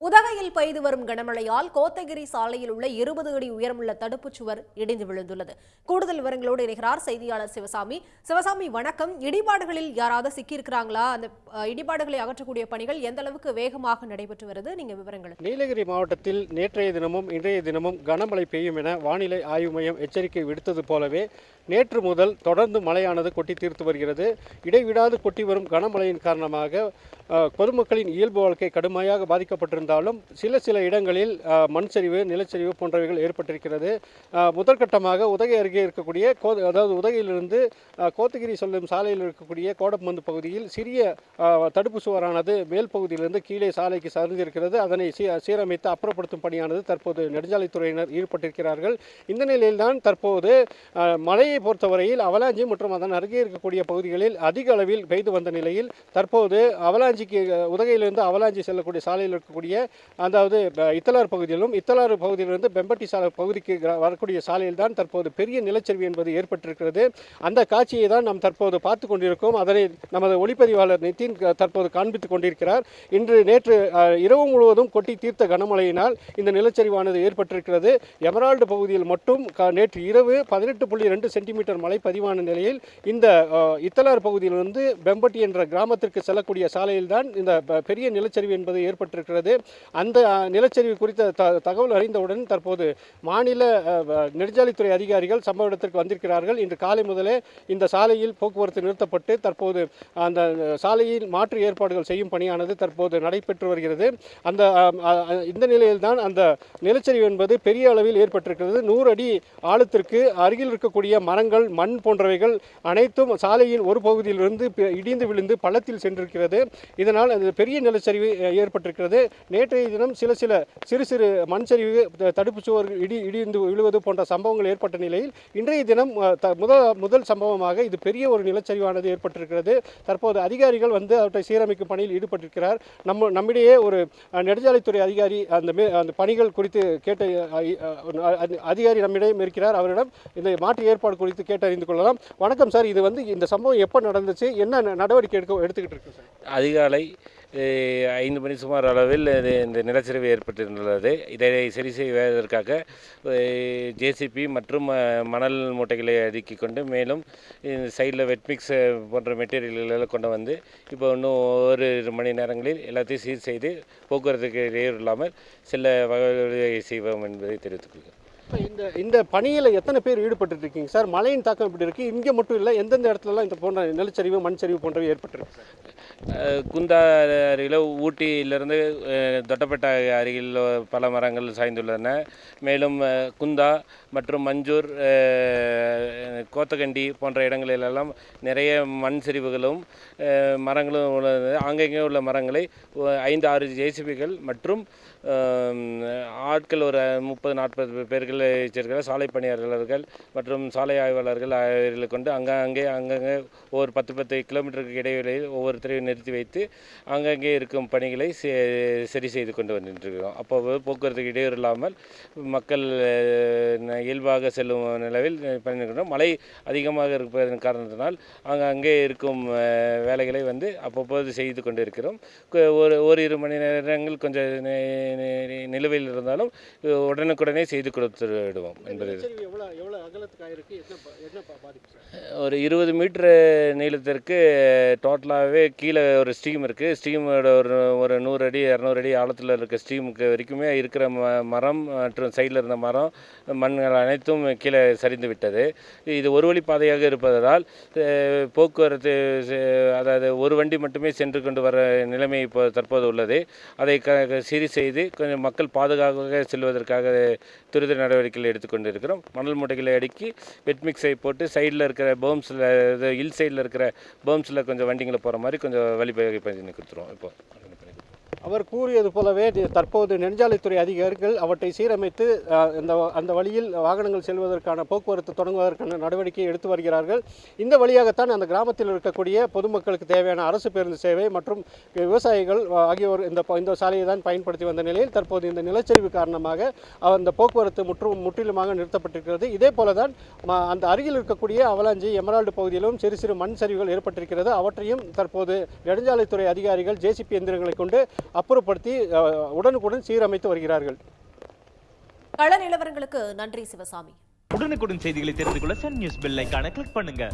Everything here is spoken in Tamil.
உதகையில் பெய்து வரும் கனமழையால் கோத்தகிரி சாலையில் உள்ள 20 அடி உயரமுள்ள தடுப்புச் சுவர் இடிந்து விழுந்துள்ளது. கூடுதல் விவரங்களோடு இணைகிறார் செய்தியாளர் சிவசாமி. சிவசாமி, வணக்கம். இடிபாடுகளில் யாராவது சிக்கியிருக்கிறாங்களா? அந்த இடிபாடுகளை அகற்றக்கூடிய பணிகள் எந்த அளவுக்கு வேகமாக நடைபெற்று வருது? நீங்க விவரங்கள். நீலகிரி மாவட்டத்தில் நேற்றைய தினமும் இன்றைய தினமும் கனமழை பெய்யும் என வானிலை ஆய்வு மையம் எச்சரிக்கை விடுத்தது போலவே நேற்று முதல் தொடர்ந்து மழையானது கொட்டி தீர்த்து வருகிறது. இடைவிடாது கொட்டி வரும் கனமழையின் காரணமாக பொதுமக்களின் இயல்பு வாழ்க்கை கடுமையாக பாதிக்கப்பட்டிருந்தாலும் சில இடங்களில் மண் சரிவு, நிலச்சரிவு போன்றவைகள் ஏற்பட்டிருக்கிறது. முதற்கட்டமாக உதகை அருகே இருக்கக்கூடிய அதாவது உதகையிலிருந்து கோத்தகிரி செல்லும் சாலையில் இருக்கக்கூடிய கோடப்பந்து பகுதியில் சிறிய தடுப்பு சுவரானது மேல் பகுதியிலிருந்து கீழே சாலைக்கு சரிந்திருக்கிறது. அதனை சீரமைத்து அப்புறப்படுத்தும் பணியானது தற்போது நெடுஞ்சாலைத்துறையினர் ஈடுபட்டிருக்கிறார்கள். இந்த நிலையில்தான் தற்போது மழையை பொறுத்தவரையில் அவலாஞ்சி மற்றும் அதன் அருகே இருக்கக்கூடிய பகுதிகளில் அதிக அளவில் பெய்து வந்த நிலையில் தற்போது அவலாஞ்சிக்கு உதகையிலிருந்து அவலாஞ்சி செல்லக்கூடிய சாலையில் இருக்கக்கூடிய அதாவது இத்தலார் பகுதியிலும் இத்தலாறு பகுதியிலிருந்து பெம்பட்டி சாலை பகுதிக்கு வரக்கூடிய சாலையில் தான் தற்போது பெரிய நிலச்சரிவு என்பது ஏற்பட்டிருக்கிறது. அந்த காட்சியை தான் நாம் தற்போது பார்த்து கொண்டிருக்கோம். அதனை நமது ஒளிப்பதிவாளர் நிதின் தற்போது காண்பித்துக் கொண்டிருக்கிறார். நேற்று இரவு முழுவதும் கொட்டி தீர்த்த கனமழையினால் இந்த நிலச்சரிவானது ஏற்பட்டிருக்கிறது. எமரால்டு பகுதியில் மட்டும் நேற்று இரவு 18.2 சென்டிமீட்டர் மழை பதிவான நிலையில் இந்த இத்தலார் பகுதியிலிருந்து பெம்பட்டி என்ற கிராமத்திற்கு செல்லக்கூடிய சாலையில் தான் இந்த பெரிய நிலச்சரிவு என்பது ஏற்பட்டிருக்கிறது. அந்த நிலச்சரிவு குறித்த தகவல் அறிந்தவுடன் தற்போது மாநில நெடுஞ்சாலைத்துறை அதிகாரிகள் சம்பவ இடத்திற்கு வந்திருக்கிறார்கள். இன்று காலை முதலே இந்த சாலையில் போக்குவரத்து நிறுத்தப்பட்டு தற்போது அந்த சாலையில் மாற்று ஏற்பாடுகள் செய்யும் பணியானது தற்போது நடைபெற்று வருகிறது. இந்த நிலையில்தான் அந்த நிலச்சரிவு என்பது பெரிய அளவில் ஏற்பட்டிருக்கிறது. 100 அடி ஆழத்திற்கு அருகில் இருக்கக்கூடிய மரங்கள், மண் போன்றவைகள் அனைத்தும் சாலையின் ஒரு பகுதியிலிருந்து இடிந்து விழுந்து பள்ளத்தில் சென்றிருக்கிறது. இதனால் அந்த பெரிய நிலச்சரிவு ஏற்பட்டிருக்கிறது. நேற்றைய தினம் சிறு மண் சரிவு, தடுப்பு சுவர் இடிந்து விழுவது போன்ற சம்பவங்கள் ஏற்பட்ட நிலையில் இன்றைய தினம் முதல் சம்பவமாக இது பெரிய ஒரு நிலச்சரிவானது ஏற்பட்டிருக்கிறது. தற்போது அதிகாரிகள் வந்து அவற்றை சீரமைக்கும் பணியில் ஈடுபட்டிருக்கிறார். நம்மிடையே ஒரு நெடுஞ்சாலைத்துறை அதிகாரி அந்த பணிகள் குறித்து கேட்ட அதிகாரி நம்மிடையே இருக்கிறார். அவரிடம் இந்த மாற்று ஏற்பாடு குறித்து கேட்டறிந்து கொள்ளலாம். வணக்கம் சார், இது வந்து இந்த சம்பவம் எப்போ நடந்துச்சு, என்ன நடவடிக்கை எடுத்துக்கிட்டு இருக்கு சார்? அதிகாலை 5 மணி சுமார் அளவில் இந்த நிலச்சரிவு ஏற்பட்டிருந்துள்ளது. இதை சரி செய்வதற்காக ஜேசிபி மற்றும் மணல் மூட்டைகளை அடுக்கி கொண்டு மேலும் சைடில் வெட்மிக்ஸ் போன்ற மெட்டீரியல்களை கொண்டு வந்து இப்போ இன்னும் ஒரு மணி நேரங்களில் எல்லாத்தையும் சீர் செய்து போக்குவரத்துக்கு இடையூறு இல்லாமல் செல்ல வகை செய்வோம் என்பதை தெரிவித்துக் கொள்கிறேன். இந்த பணியில் எத்தனை பேர் ஈடுபட்டு இருக்கீங்க சார்? மழையின் தாக்கம் எப்படி இருக்குது? இங்கே மட்டும் இல்லை, எந்தெந்த இடத்துலலாம் இந்த போன்ற நிலச்சரிவு, மண் சரிவு போன்றவை ஏற்பட்டிருக்கு சார்? குந்தா அருகில், ஊட்டியிலிருந்து தொட்டப்பேட்டை அருகில் பல மரங்கள் சாய்ந்துள்ளன. மேலும் குந்தா மற்றும் மஞ்சூர், கோத்தகண்டி போன்ற இடங்களிலெல்லாம் நிறைய மண் சரிவுகளும் மரங்களும் உள்ளது. ஆங்கங்கே உள்ள மரங்களை 5-6 ஜேசிபிகள் மற்றும் ஆட்கள் ஒரு 30-40 பேர்கள் வச்சிருக்கிற சாலை பணியாளர்கள் மற்றும் சாலை ஆய்வாளர்கள் அவர்களை கொண்டு அங்கங்கே ஒவ்வொரு 10 கிலோமீட்டருக்கு இடைவெளியில் ஒவ்வொருத்தரையும் நிறுத்தி வைத்து அங்கங்கே இருக்கும் பணிகளை சரி செய்து கொண்டு வந்துட்டுருக்கிறோம். அப்போ போக்குவரத்துக்கு இடையூறு இல்லாமல் மக்கள் இயல்பாக செல்லும் நிலவில் பண்ணியிருக்கிறோம். மழை அதிகமாக இருப்பதன் காரணத்தினால் அங்கே இருக்கும் வேலைகளை வந்து அவ்வப்போது செய்து கொண்டு இருக்கிறோம். ஓரிரு மணி நேரங்கள் கொஞ்சம் நிலுவையில் இருந்தாலும் உடனுக்குடனே செய்து கொடுத்து விடுவோம் என்பது. ஒரு 20 மீட்டர் நீளத்திற்கு டோட்டலாகவே கீழே ஒரு ஸ்ட்ரீம் இருக்குது. ஸ்ட்ரீமோட ஒரு 100 அடி 200 அடி ஆழத்தில் இருக்க ஸ்ட்ரீமுக்கு வரைக்குமே இருக்கிற மரம் மற்றும் சைடில் இருந்த மரம், மண்கள் அனைத்தும் கீழே சரிந்து விட்டது. இது ஒரு வழி பாதையாக இருப்பதால் போக்குவரத்து, அதாவது ஒரு வண்டி மட்டுமே சென்று கொண்டு வர நிலைமை இப்போ தற்போது உள்ளது. அதை சரி செய்து கொஞ்சம் மக்கள் பாதுகாப்பாக செல்வதற்காக துரித நடவடிக்கைகள் எடுத்துக்கொண்டு இருக்கிறோம். மணல் மூட்டைகளை அடுக்கி வெட்மிக்ஸை போட்டு சைடில் இருக்கிற பேர்ம்ஸில், ஹில் சைடில் இருக்கிற பேர்ம்ஸில் கொஞ்சம் வண்டிங்களை போகிற மாதிரி கொஞ்சம் வழிவகை பண்ணி கொடுத்துருவோம். இப்போ அவர் கூறியது போலவே தற்போது நெடுஞ்சாலைத்துறை அதிகாரிகள் அவற்றை சீரமைத்து அந்த வழியில் வாகனங்கள் செல்வதற்கான போக்குவரத்து தொடங்குவதற்கான நடவடிக்கை எடுத்து வருகிறார்கள். இந்த வழியாகத்தான் அந்த கிராமத்தில் இருக்கக்கூடிய பொதுமக்களுக்கு தேவையான அரசு பேருந்து சேவை மற்றும் விவசாயிகள் ஆகியோர் இந்த சாலையை தான் பயன்படுத்தி வந்த நிலையில் தற்போது இந்த நிலச்சரிவு காரணமாக அந்த போக்குவரத்து முற்றிலுமாக நிறுத்தப்பட்டிருக்கிறது. இதே போலதான் அந்த அருகில் இருக்கக்கூடிய அவலாஞ்சி, எமரால்டு பகுதியிலும் சிறு மண் சரிவுகள் ஏற்பட்டிருக்கிறது. அவற்றையும் தற்போது நெடுஞ்சாலைத்துறை அதிகாரிகள் ஜேசிபி எந்திரங்களை கொண்டு அப்புறப்படுத்தி உடனுக்குடன் சீரமைத்து வருகிறார்கள். கள நிலவரங்களுக்கு நன்றி சிவசாமி. உடனுக்குடன் செய்திகளை தெரிந்து கொள்ள சன் நியூஸ் பெல் ஐகானை கிளிக் பண்ணுங்க.